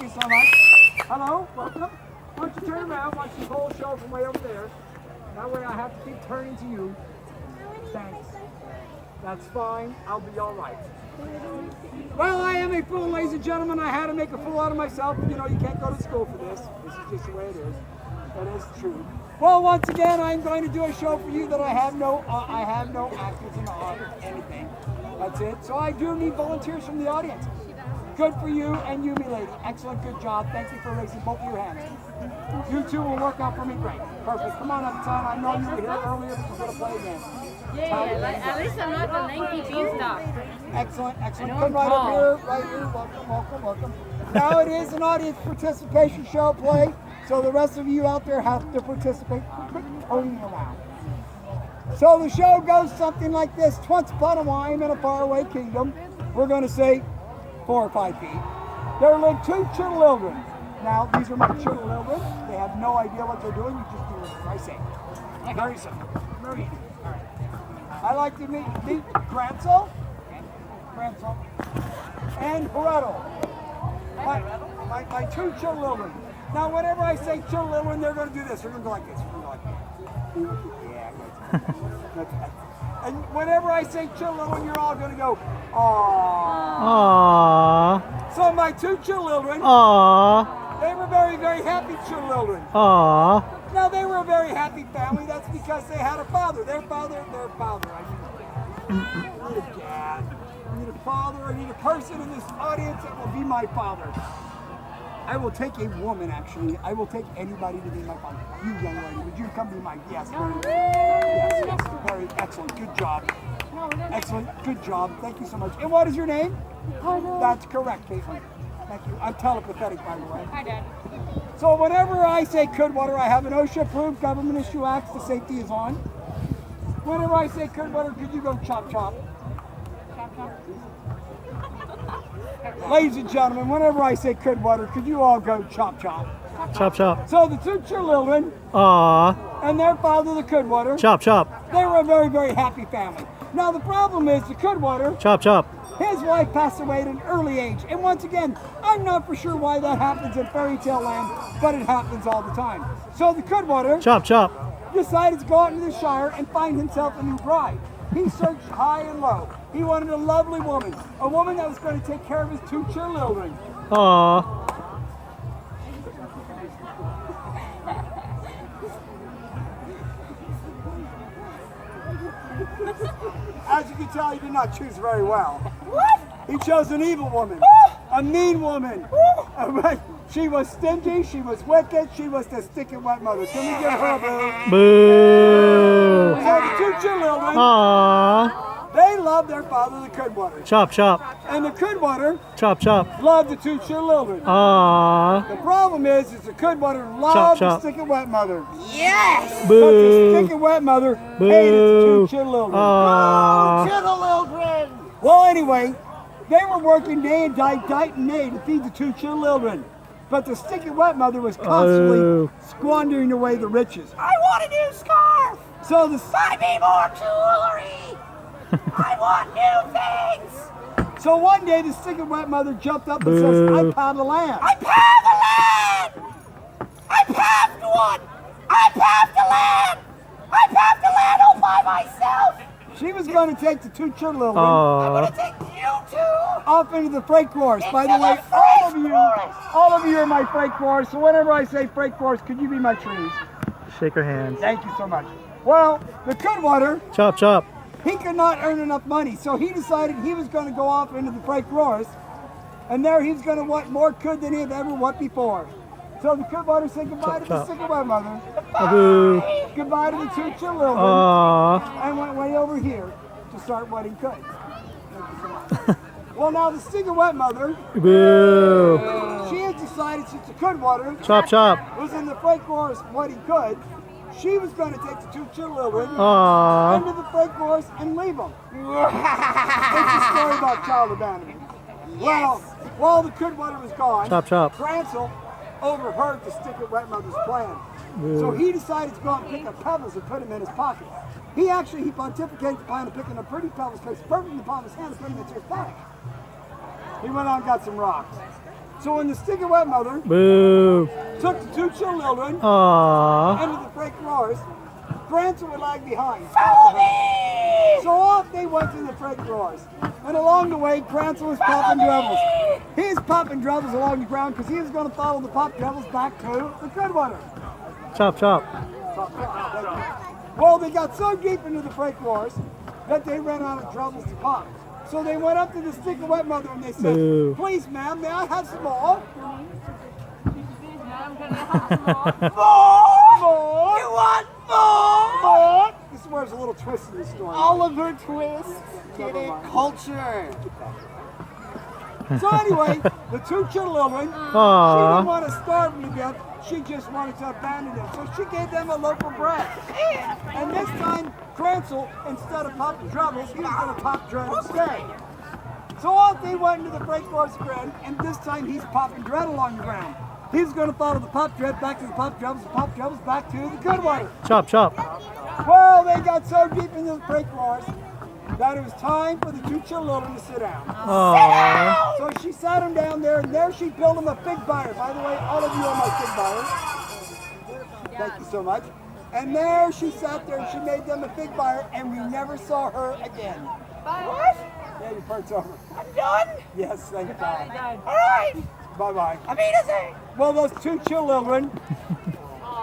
Thank you so much. Hello, welcome. Why don't you turn around, watch the whole show from way over there. That way I have to keep turning to you. Thanks. That's fine. I'll be all right. Well, I am a fool, ladies and gentlemen. I had to make a fool out of myself. You know, you can't go to school for this. This is just the way it is. That is true. Well, once again, I'm going to do a show for you that I have no actors in the audience, anything. That's it. So I do need volunteers from the audience. Good for you and you, me lady. Excellent, good job. Thank you for raising both of your hands. You two will work out for me great. Perfect. Come on up, son. I know you were here earlier, but you're going to play again. Yeah, at least I'm not the lanky beanstalk. Excellent, excellent. Come right up here, right here. Welcome, welcome, welcome. Now it is an audience participation show play, so the rest of you out there have to participate. Quit turning around. So the show goes something like this. Once upon a time in a faraway kingdom, we're going to say 4 or 5 feet, there lived 2 children. Now, these are my children. They have no idea what they're doing. You just do what I say. Very simple. Very easy. All right. I like to meet GANSEL and HRETEL. My 2 children. Now, whenever I say children, they're going to do this. They're going to go like this. They're going to go like this. Yeah, that's right. And whenever I say children, you're all going to go, aww. Aww. So my 2 children, Aww. they were very, very happy children. Aww. Now, they were a very happy family. That's because they had a father. Their father. I need a dad. I need a father. I need a person in this audience that will be my father. I will take a woman, actually. I will take anybody to be my father. You, young lady, would you come be my guest? Yes. Very excellent. Good job. Excellent. Good job. Thank you so much. And what is your name? That's correct, Caitlin. Thank you. I'm telepathetic, by the way. Hi, Dad. So whenever I say Cudwater, I have an OSHA-approved government issue act. The safety is on. Whenever I say Cudwater, could you go chop chop? Chop, chop. Ladies and gentlemen, whenever I say Cudwater, could you all go chop chop? Chop chop. So the 2 children Aww. and their father, the Cudwater, Chop chop. they were a very, very happy family. Now the problem is the Cudwater, Chop chop. his wife passed away at an early age. And once again, I'm not for sure why that happens in fairy tale land, but it happens all the time. So the Cudwater Chop chop. decided to go out into the Shire and find himself a new bride. He searched high and low. He wanted a lovely woman, a woman that was going to take care of his 2 children. Aww. As you can tell, he did not choose very well. What? He chose an evil woman, a mean woman. She was stingy, she was wicked, she was the sticking wet mother. Can we give her a boo? Boo. So the 2 children, Aww. they loved their father, the Cudwater. Chop chop. And the Cudwater Chop chop. loved the 2 children. Aww. The problem is the Cudwater loved the chop. sticking wet mother. Yes! But the Boo. sticking wet mother hated the 2 children. Aww. Children! Well, anyway, they were working day and night to feed the 2 children. But the sticky wet mother was constantly squandering away the riches. I want a new scarf! So the Buy me more jewelry! I want new things! So one day the sticky wet mother jumped up and says, I pound the land. I paved the land! I paved one! I paved the land! I paved the land all by myself! She was going to take the 2 children I'm gonna take you 2! off into the freight force. By the way, all of you are my freight force. So whenever I say freight force, could you be my trees? Shake her hands. Thank you so much. Well, the Cudwater, Chop chop. he could not earn enough money, so he decided he was going to go off into the freight force, and there he was going to want more cud than he had ever want before. So the Cudwater said goodbye to the sticky wet mother, Boo. goodbye to the 2 children, Aww. and went way over here to start wetting cud. Well, now the sticky wet mother, Boo. she had decided since the Cudwater Chop chop. was in the freight force wetting cud, she was going to take the 2 children Aww. into the freight force and leave them. It's a story about child abandonment. Well, while the Cudwater was gone, Chop chop. GANSEL overheard the sticky wet mother's plan. So he decided to go out and pick up pebbles and put them in his pocket. He pontificated the plan of picking up pretty pebbles, placed perfectly in the palm of his hand and put them into his pocket. He went out and got some rocks. So when the sticky wet mother Boo. took the two children Aw. into the freight cars, Grandsel would lag behind. Follow me! So off they went to the freight cars. And along the way, Grandsel was popping dribbles. He's popping dribbles along the ground because he was going to follow the pop dribbles back to the Goodwater. Chop, chop. Well, they got so deep into the freight cars that they ran out of dribbles to pop. So they went up to the sticky wet mother and they said, Boo. please ma'am, may I have some more? More? You want more? More? This is where there's a little twist in the story. Oliver Twist. Get it? Culture. So anyway, the two children, she Aw. didn't want to starve them to death. She just wanted to abandon them. So she gave them a loaf of bread. And this time, Grandsel, instead of popping dribbles, he was going to pop dread instead. So off they went into the freight cars again, and this time he's popping dread along the ground. He's going to follow the pop dread back to the pop dribbles back to the Goodwater. Chop, chop. Well, they got so deep into the freight cars that it was time for the two children to sit down. Aw. So she sat him down there, and there she built him a fig byre. By the way, all of you are my fig byres. Thank you so much. And there she sat there, and she made them a fig byre, and we never saw her again. What? Yeah, your part's over. I'm done? Yes, thank God. All right. Bye-bye. I mean to say. Well, those two children,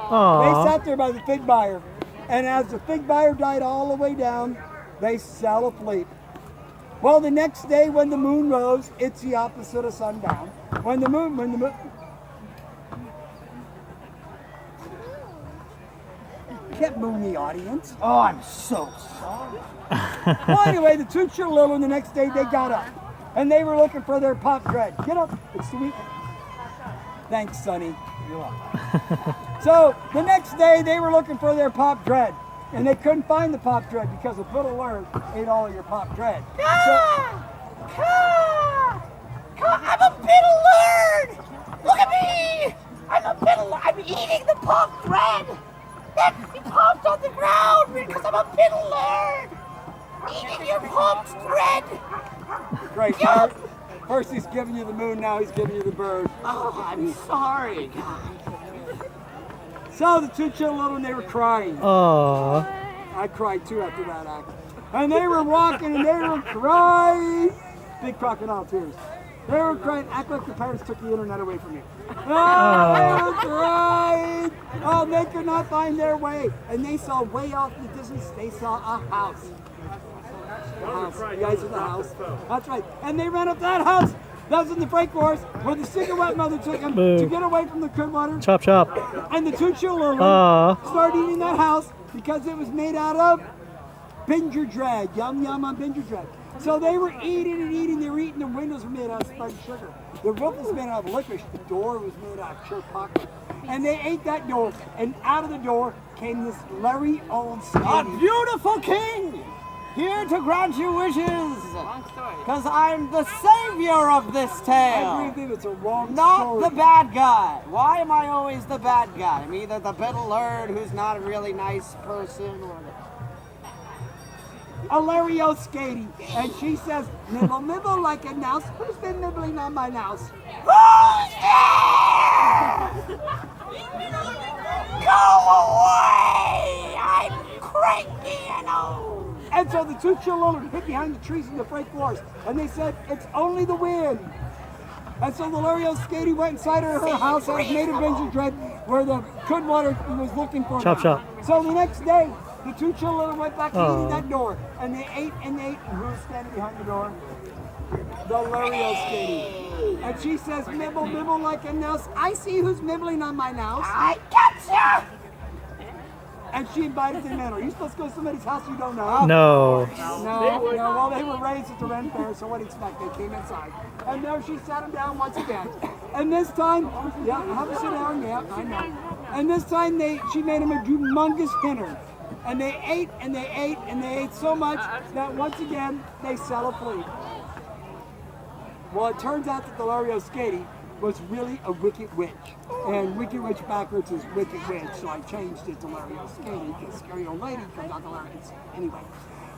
Aw. they sat there by the fig byre, and as the fig byre died all the way down, they fell asleep. Well, the next day when the moon rose, it's the opposite of sundown. When the moon, can't moon the audience. Oh, I'm so sorry. Well, anyway, the two children the next day, they got up, and they were looking for their pop dread. Get up, it's the week. Thanks, Sonny. You're welcome. So the next day, they were looking for their pop dread, and they couldn't find the pop dread because a little lard ate all of your pop dread. I'm a bit alert! Look at me! I'm a bit alert. I'm eating the pop thread! That popped on the ground because I'm a bit alert! Eating your pop thread! Great. Yeah. First he's giving you the moon, now he's giving you the bird. Oh, I'm sorry. So the two children, they were crying. Aw. I cried too after that act. And they were walking and they were crying. Big crocodile tears. They were crying, act like the parents took the internet away from you. Oh, they were crying. Oh, they could not find their way. And they saw way off in the distance, they saw a house. The house. You guys are the house. That's right. And they ran up that house. That was in the freight cars where the cigarette mother took them Boo. to get away from the Goodwater. Chop, chop. And the two children Aw. started eating that house because it was made out of binger dread. Yum, yum on binger dread. So they were eating and eating. They were eating. The windows were made out of spiked sugar. The roof was made out of licorice. The door was made out of church pocket. And they ate that door. And out of the door came this Larry old A skinny. beautiful king! Here to grant you wishes! Because I'm the savior of this I tale! agree with you. It's a wrong Not story. the bad guy. Why am I always the bad guy? I'm either the bit alert who's not a really nice person or A Larry old skating. And she says, nibble, nibble like a mouse. Who's been nibbling on my mouse? Who's there? Go away! I'm cranky and old! And so the two children hid behind the trees in the freight cars, and they said, it's only the wind. And so the Larry Skady went inside her house that was made of ginger dread, where the Goodwater was looking for Chop, them. chop. So the next day, the two children went back to Oh. eating that door, and they ate and ate. And who's standing behind the door? The Larry Skady. And she says, nibble, nibble like a mouse. I see who's nibbling on my mouse. I gotcha! And she invited them in. Are you supposed to go to somebody's house you don't know? No. No, well, they were raised at the Ren Fair, so what do you expect? They came inside. And there she sat him down once again. And this time, yeah, have a sit down, yeah, I know. And this time, she made him a humongous dinner. And they ate, and they ate, and they ate so much that once again, they fell asleep. Well, it turns out that the Larry Skady was really a wicked witch. And wicked witch backwards is wicked witch, so I changed it to Larry Skady, because scary old lady comes out to Larry. Anyway.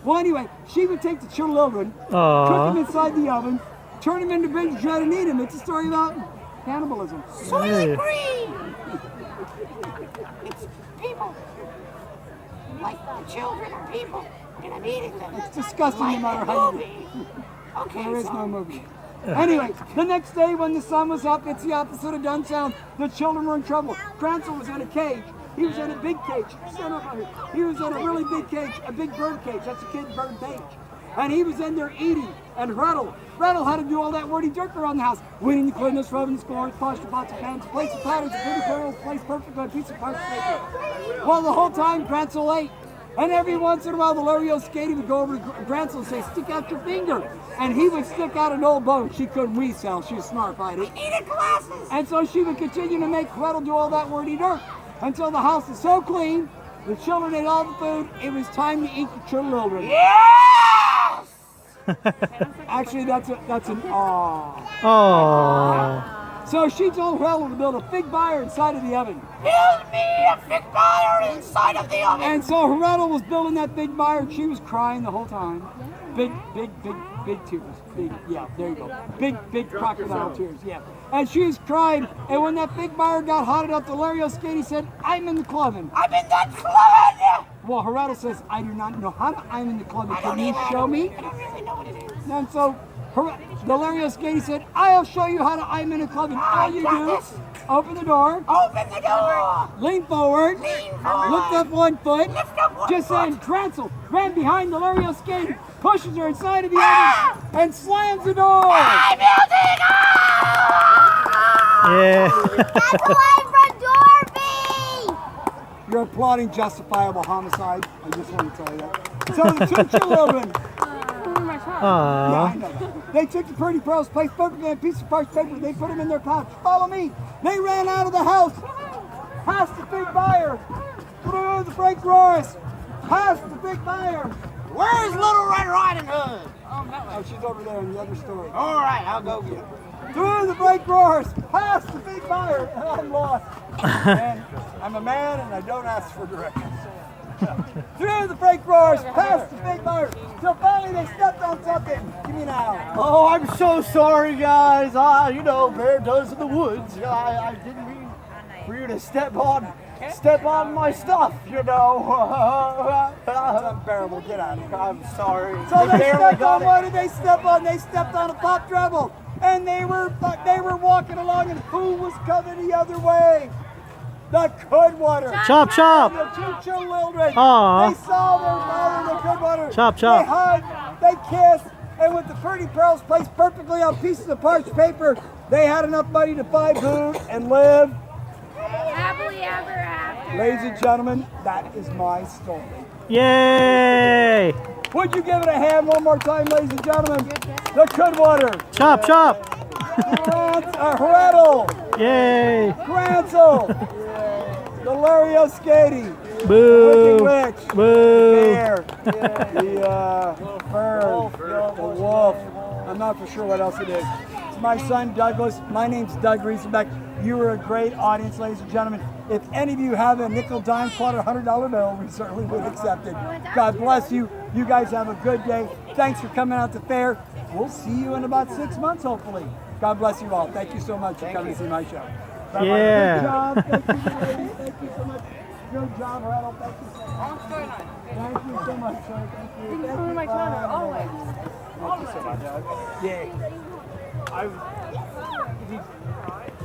Well, anyway, she would take the children, cook them inside the oven, turn them into ginger dread and eat them. It's a story about cannibalism. Soylent Yeah. Green! It's people. Like the children are people, and I'm eating them. It's disgusting Like no matter that how you do movie. Okay, There is so no movie. Anyway, the next day when the sun was up, it's the opposite of Dunsound. The children were in trouble. Gransel was in a cage. He was in a big cage. Stand up on here. He was in a really big cage, a big bird cage. That's a kid's bird cage. And he was in there eating. And Hretel had to do all that wordy dirt around the house. Weeding the cleanliness, rubbing the scores, polish the pots and pans, place the patterns, the pretty barrels, place perfectly on a piece of parchment paper. Well, the whole time Gransel ate. And every once in a while, the Lario Skaty would go over to Gransel and say, stick out your finger. And he would stick out an old bone. She couldn't weasel. She was smart fighter. needed glasses. And so she would continue to make Hretel do all that wordy dirt until the house is so clean, the children ate all the food, it was time to eat the children. Yes! Actually, that's an aw. Oh. So she told Hretel to build a fig fire inside of the oven. Build me a big fire inside of the oven. And so Hretel was building that big fire and she was crying the whole time. Big tears. Yeah, there you go. Big crocodile tears, yeah. And she was crying, and when that big fire got hot enough, the Lario Skaty said, I'm in the clubbing. I'm in that club. Well, Hretel says, I do not know how to I'm in the clubbing. I don't Can you either. show me? I don't really know what it is. And so the Lario Skaty said, I'll show you how to I'm in a clubbing. All you got do, this. open the door, Open the door. lean forward, Lean forward. lift up one foot, Lift up one just foot. then Gransel ran behind the Lario Skaty, pushes her inside of the Ah! oven, and slams the door. I'm building Yeah. That's away from Dorothy! You're applauding justifiable homicide. I just want to tell you that. So the two children, yeah, I Aww. know that. They took the pretty pearls, placed perfectly on a piece of parchment paper, they put them in their pouch. Follow me. They ran out of the house, past the big fire, through the brake roars, past the big fire. Where's Little Red Riding Hood? Oh, she's over there in the other story. All right, I'll go get her. Through the brake roars, past the big fire, and I'm lost. And I'm a man and I don't ask for directions. Through the brake roars, past the big fire, till finally they stepped on something. Give me an hour. Oh, I'm so sorry, guys. You know, bear does in the woods. I didn't mean for you to step on my stuff, you know. That's unbearable. Get out of here. I'm sorry. So they barely stepped got on, it. what did they step on? They stepped on a pop treble. And they were walking along and who was coming the other way? The Goodwater. Chop, chop. The two children. Aw. They saw their father, the Goodwater. Chop, chop. They hugged, they kissed, and with the pretty pearls placed perfectly on pieces of parched paper, they had enough money to buy food and live. Happily ever after. Ladies and gentlemen, that is my story. Yay. Would you give it a hand one more time, ladies and gentlemen? The Goodwater. Chop, chop. Hretel. Yay. Gransel. The Lario Skaty. Boo. Wicked Witch. Boo. Bear. The bird. The wolf. I'm not for sure what else it is. It's my son Douglas. My name's Doug Riesenbeck. You were a great audience, ladies and gentlemen. If any of you have a nickel, dime, quarter, $100 bill, we certainly would accept it. God bless you. You guys have a good day. Thanks for coming out to fair. We'll see you in about 6 months, hopefully. God bless you all. Thank you so much for coming to see my show. Bye-bye. Yeah. Good job. Thank you, ladies. Thank you so much. Good job, Hretel. Thank you so much. Thank you so much, sir. Thank you. Thank you. my father, always. Thank you so much. Yeah.